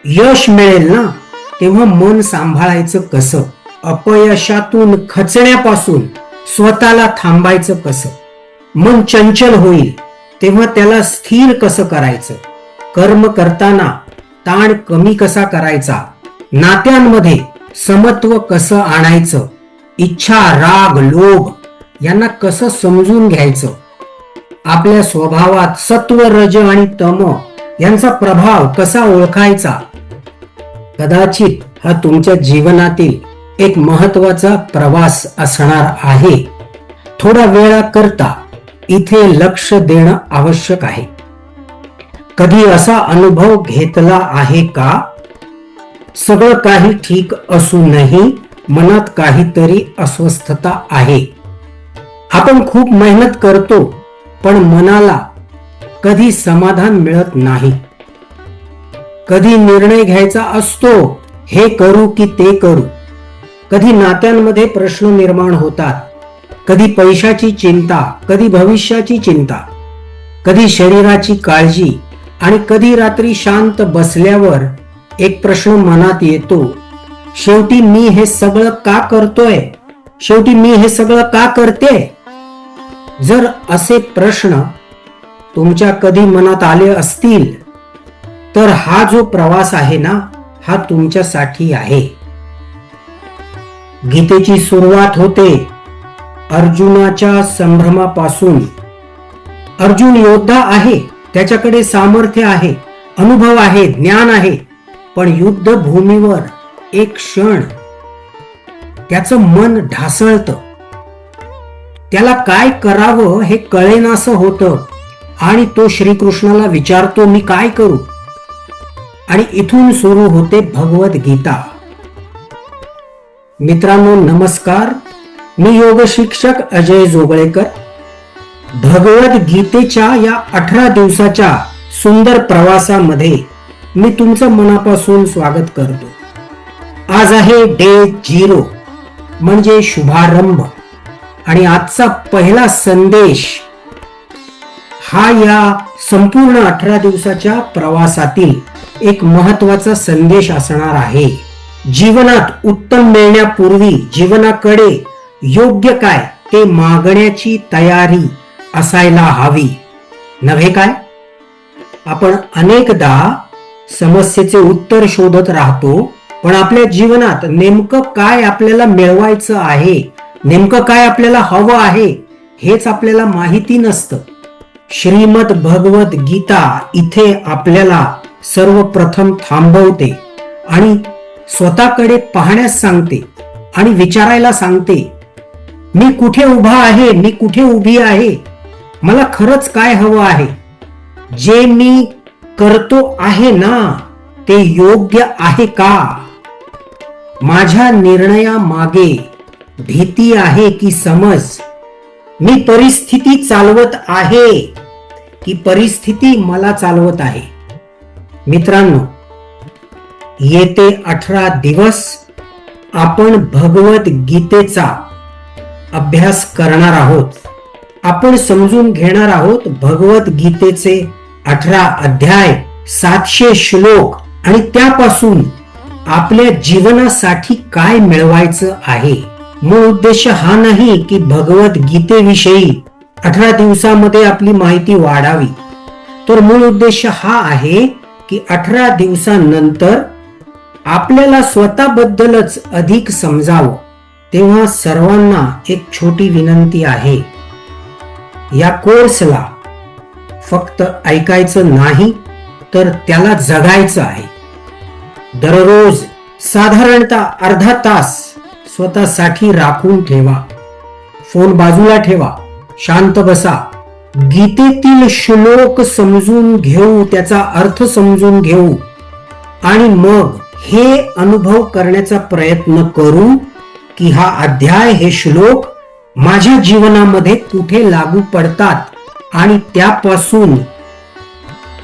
यश मिळेल ना, तेव्हा मन सांभाळायचं कसं? अपयशातून खचण्यापासून स्वतःला थांबायचं कसं? मन चंचल होईल तेव्हा त्याला स्थिर कसं करायचं? कर्म करताना ताण कमी कसा करायचा? नात्यांमध्ये समत्व कसं आणायचं? इच्छा, राग, लोभ यांना कसं समजून घ्यायचं? आपल्या स्वभावात सत्व, रज आणि तम यांचा प्रभाव कसा ओळखायचा? कदाचित हा तुमच्या जीवनातील एक महत्वाचा प्रवास असणार आहे. थोडा वेळाकरता इथे लक्ष देणं आवश्यक आहे. कधी असा अनुभव घेतला आहे का? सगळं काही ठीक असूनही मनात काहीतरी अस्वस्थता आहे. आपण खूप मेहनत करतो पण मनाला कधी समाधान मिळत नाही. कधी निर्णय घ्यायचा असतो, हे करू की ते करू. कधी नात्यांमध्ये प्रश्न निर्माण होतात, कधी पैशाची चिंता, कधी भविष्याची चिंता, कधी शरीराची काळजी आणि कधी रात्री शांत बसल्यावर एक प्रश्न मनात येतो, शेवटी मी हे सगळं का करतोय? शेवटी मी हे सगळं का करते? जर असे प्रश्न तुमच्या कधी मनात आले असतील तर हा जो प्रवास आहे ना, हा तुमच्यासाठी आहे. गीतेची सुरुवात होते अर्जुनाच्या संभ्रमापासून. अर्जुन योद्धा आहे, त्याच्याकडे सामर्थ्य आहे, अनुभव आहे, ज्ञान आहे, पण युद्ध भूमीवर एक क्षण त्याचं मन ढासळतं. त्याला काय करावं हे कळेनासं होतं आणि तो श्रीकृष्णाला विचारतो, मी काय करू? आणि इथून सुरू होते भगवद्गीता. मित्रांनो नमस्कार, मी योग शिक्षक अजय जोगळेकर. भगवद्गीतेच्या या 18 दिवसाच्या सुंदर प्रवासामध्ये मी तुमचं मनापासून स्वागत करतो. आज आहे डे 0 म्हणजे शुभारंभ आणि आजचा पहिला संदेश हा या संपूर्ण 18 दिवसाच्या प्रवासातील एक महत्वाचा संदेश असणार आहे. जीवनात उत्तम मिळण्यापूर्वी जीवनाकडे योग्य काय ते मागण्याची तयारी असायला हवी, नव्हे काय? आपण अनेकदा समस्येचे उत्तर शोधत राहतो, पण आपल्या जीवनात नेमकं काय आपल्याला मिळवायचं आहे, नेमकं काय आपल्याला हवं आहे हेच आपल्याला माहिती नसतं. श्रीमद भगवत गीता इथे आपल्याला सर्वप्रथम थांबवते आणि स्वतःकडे पाहण्यास सांगते आणि विचारायला सांगते, मी कुठे उभा आहे, मी कुठे उभी आहे, मला खरंच काय हवं आहे? जे मी करतो आहे ना ते योग्य आहे का? माझ्या निर्णयामागे भीती आहे की समज? मी परिस्थिती चालवत आहे की परिस्थिती मला चालवत आहे? मित्रांनो, येते 18 दिवस आपण भगवद्गीतेचा अभ्यास करणार आहोत. आपण समजून घेणार आहोत भगवद्गीतेचे 18 अध्याय, 700 श्लोक आणि त्यापासून आपल्या जीवनासाठी काय मिळवायचं आहे. मूळ उद्देश हा नाही की भगवद्गीतेविषयी 18 दिवसामध्ये आपली माहिती वाढावी, तर मूळ उद्देश हा आहे की 18 दिवसांनंतर आपल्याला स्वतःबद्दलच अधिक समजावं. तेव्हा सर्वांना एक छोटी विनंती आहे, या कोर्सला फक्त ऐकायचं नाही तर त्याला जगायचं आहे. दररोज साधारणतः अर्धा तास स्वतःसाठी राखून ठेवा. फोन बाजूला ठेवा, शांत बसा, गीतेतील श्लोक समजून घेऊ, त्याचा अर्थ समजून घेऊ आणि मग हे अनुभव करण्याचा प्रयत्न करू की हा अध्याय, हे श्लोक माझ्या जीवनामध्ये कुठे लागू पडतात आणि त्यापासून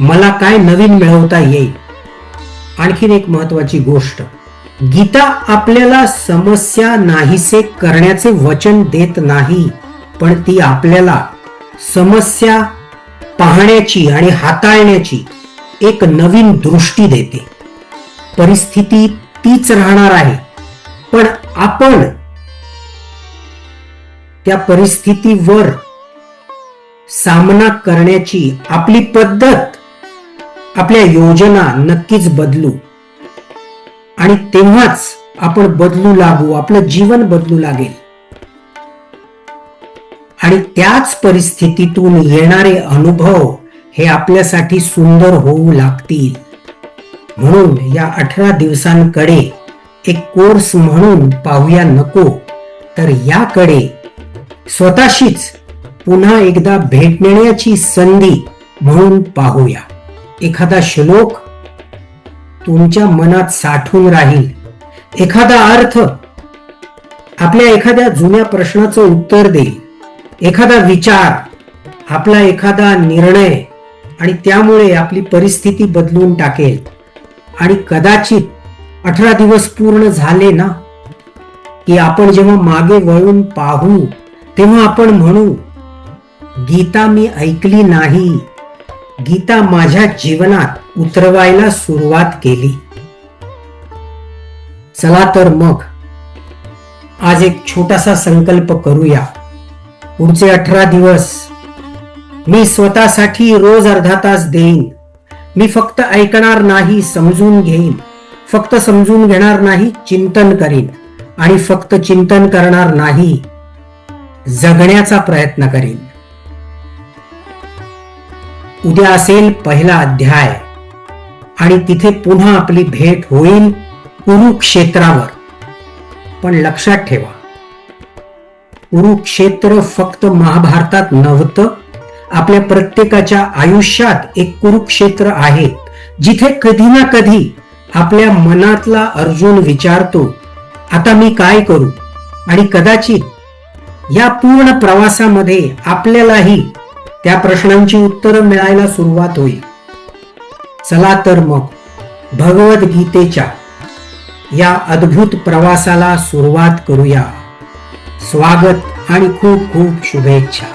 मला काय नवीन मिळवता येईल. आणखीन एक महत्वाची गोष्ट, गीता आपल्याला समस्या नाहीसे करण्याचे वचन देत नाही, पण ती आपल्याला समस्या पाहण्याची आणि हाताळण्याची एक नवीन दृष्टी देते. परिस्थिती तीच राहणार आहे, पण आपण त्या परिस्थितीवर सामना करण्याची आपली पद्धत, आपल्या योजना नक्कीच बदलू आणि तेव्हाच आपण बदलू लागू, आपलं जीवन बदलू लागेल आणि त्याच परिस्थितीतून येणारे अनुभव हे आपल्यासाठी सुंदर होऊ लागतील. म्हणून या 18 दिवसांकडे एक कोर्स म्हणून पाहूया नको, तर याकडे स्वतःशीच पुन्हा एकदा भेटण्याची संधी म्हणून पाहूया. एखादा श्लोक तुमच्या मनात साठून राहील, एखादा अर्थ आपल्या एखाद्या जुन्या प्रश्नाचं उत्तर देईल, एखादा विचार आपला एखादा निर्णय आणि त्यामुळे आपली परिस्थिती बदलून टाकेल. आणि कदाचित 18 दिवस पूर्ण झाले ना की आपण जेव्हा मागे वळून पाहू तेव्हा आपण म्हणू, गीता मी ऐकली नाही, गीता माझ्या जीवनात उतरवायला सुरुवात केली. चला तर मग आज एक छोटासा संकल्प करूया. पुढचे 18 दिवस मी स्वतःसाठी रोज अर्धा तास देईन. मी फक्त ऐकणार नाही, समजून घेईन. फक्त समजून घेणार नाही, चिंतन करीन. आणि फक्त चिंतन करणार नाही, जगण्याचा प्रयत्न करीन. उद्या असेल पहिला अध्याय आणि तिथे पुन्हा आपली भेट होईल कुरुक्षेत्रावर. पण लक्षात ठेवा, कुरुक्षेत्र फक्त महाभारतात नव्हतं, आपल्या प्रत्येकाच्या आयुष्यात एक कुरुक्षेत्र आहे, जिथे कधी ना कधी आपल्या मनातला अर्जुन विचारतो, आता मी काय करू? आणि कदाचित या पूर्ण प्रवासामध्ये आपल्यालाही त्या प्रश्नांची उत्तरं मिळायला सुरुवात होईल. चला तर मग भगवद्गीतेच्या या अद्भुत प्रवासाला सुरुवात करूया. स्वागत आणि खूप खूप शुभेच्छा.